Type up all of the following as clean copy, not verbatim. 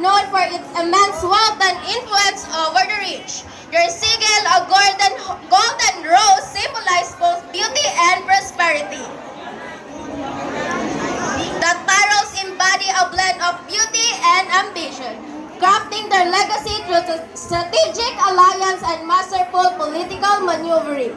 known for its immense wealth and influence over the rich. Your sigil, a golden rose, symbolizes both beauty and prosperity. The Tyros embody a blend of beauty and ambition, crafting their legacy through strategic alliance and masterful political maneuvering.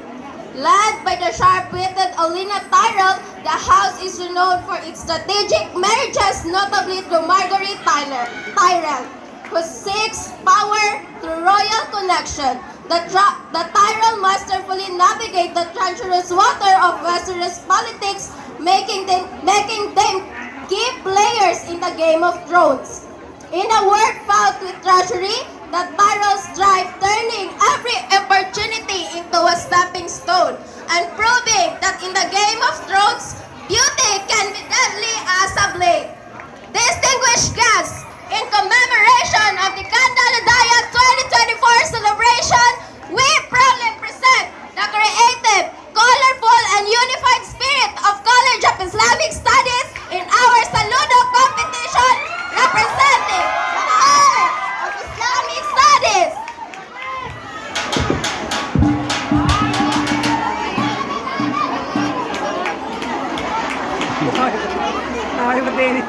Led by the sharp-witted Alina Tyrell, the house is renowned for its strategic marriages, notably through Marguerite Tyrell, who seeks power through royal connection. The Tyrell masterfully navigate the treacherous water of Westeros politics, making them key players in the Game of Thrones. In a world filled with treachery, the Tyrells strive, turning every opportunity into a stepping stone and proving that in the Game of Thrones, beauty can be deadly as a blade. Distinguished guests, in commemoration of the Candelaria 2024 celebration, we proudly present the creative, colorful, and unified spirit of College of Islamic Studies in our Saludo competition representing the College of Islamic Studies. Ay, matini.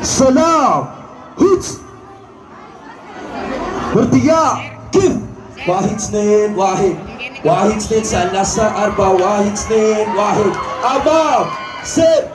سلام هوت ارتياح كيف واحد اثنين واحد واحد اثنين ثلاثة أربعة واحد اثنين واحد أمام سير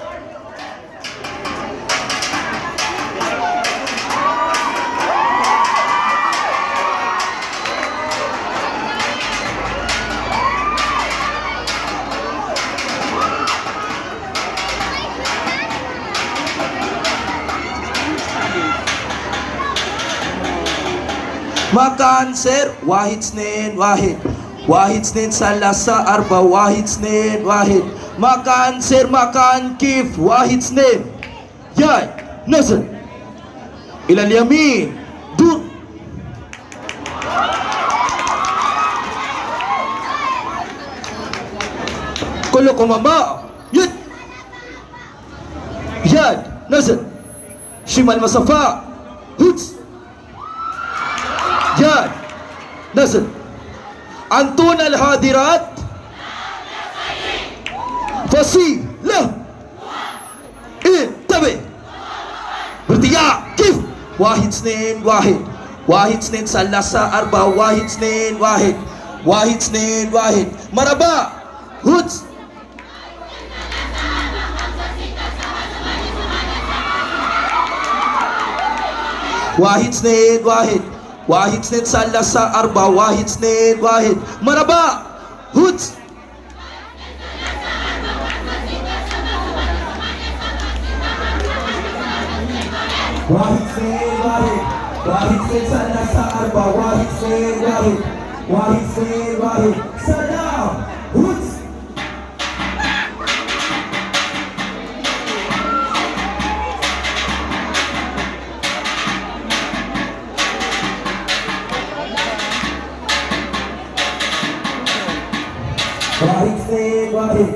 مكان سير واحد اثنين واحد واحد اثنين ثلاثة أربعة واحد اثنين واحد مكان سير مكان كيف واحد اثنين جاي نزل إلى اليمين دور كلكم أمام يد يد نزل شمال مسافة هوت جاي نزل أنتون الهادرات فصيلة انتبه ارتياح كيف واحد اثنين واحد واحد اثنين ثلاثة أربعة واحد اثنين واحد واحد اثنين واحد مرحبا هوت واحد اثنين واحد واحد اثنين ثلاثة أربعة واحد اثنين واحد مرحبا هوت واحد اثنين واحد واحد اثنين ثلاثة أربعة واحد اثنين واحد واحد اثنين واحد سلام هوت واحد اثنين واحد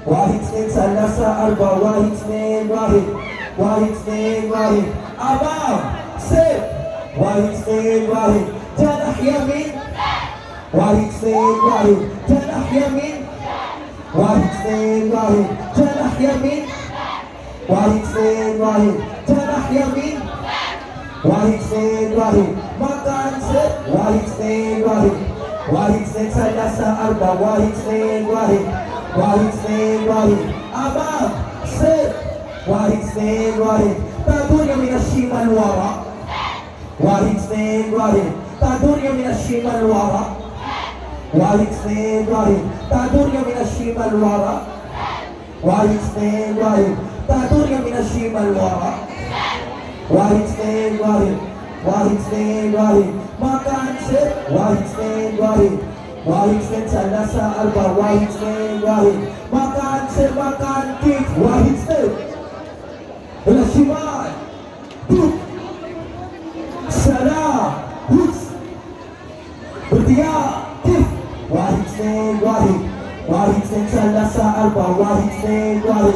واحد اثنين ثلاثة أربعة واحد اثنين واحد واحد اثنين واحد أمام سير واحد اثنين واحد جناح يمين واحد اثنين واحد جناح يمين واحد اثنين واحد جناح يمين واحد اثنين واحد جناح يمين واحد اثنين واحد مكان سير واحد اثنين واحد واحد اثنين ثلاثة أربعة واحد اثنين واحد واحد اثنين واحد أمام سير واحد اثنين واحد تدور من الشمال وراء واحد اثنين واحد تدور من الشمال وراء واحد اثنين واحد تدور من الشمال وراء واحد اثنين واحد تدور من الشمال وراء واحد اثنين واحد واحد اثنين واحد مكان سير واحد اثنين واحد واحد اثنين ثلاثة أربعة واحد اثنين واحد مكان سير مكان كيف واحد اثنين إلى الشمال بوك سلام هوس ارتياح كيف واحد اثنين واحد واحد اثنين ثلاثة أربعة واحد اثنين واحد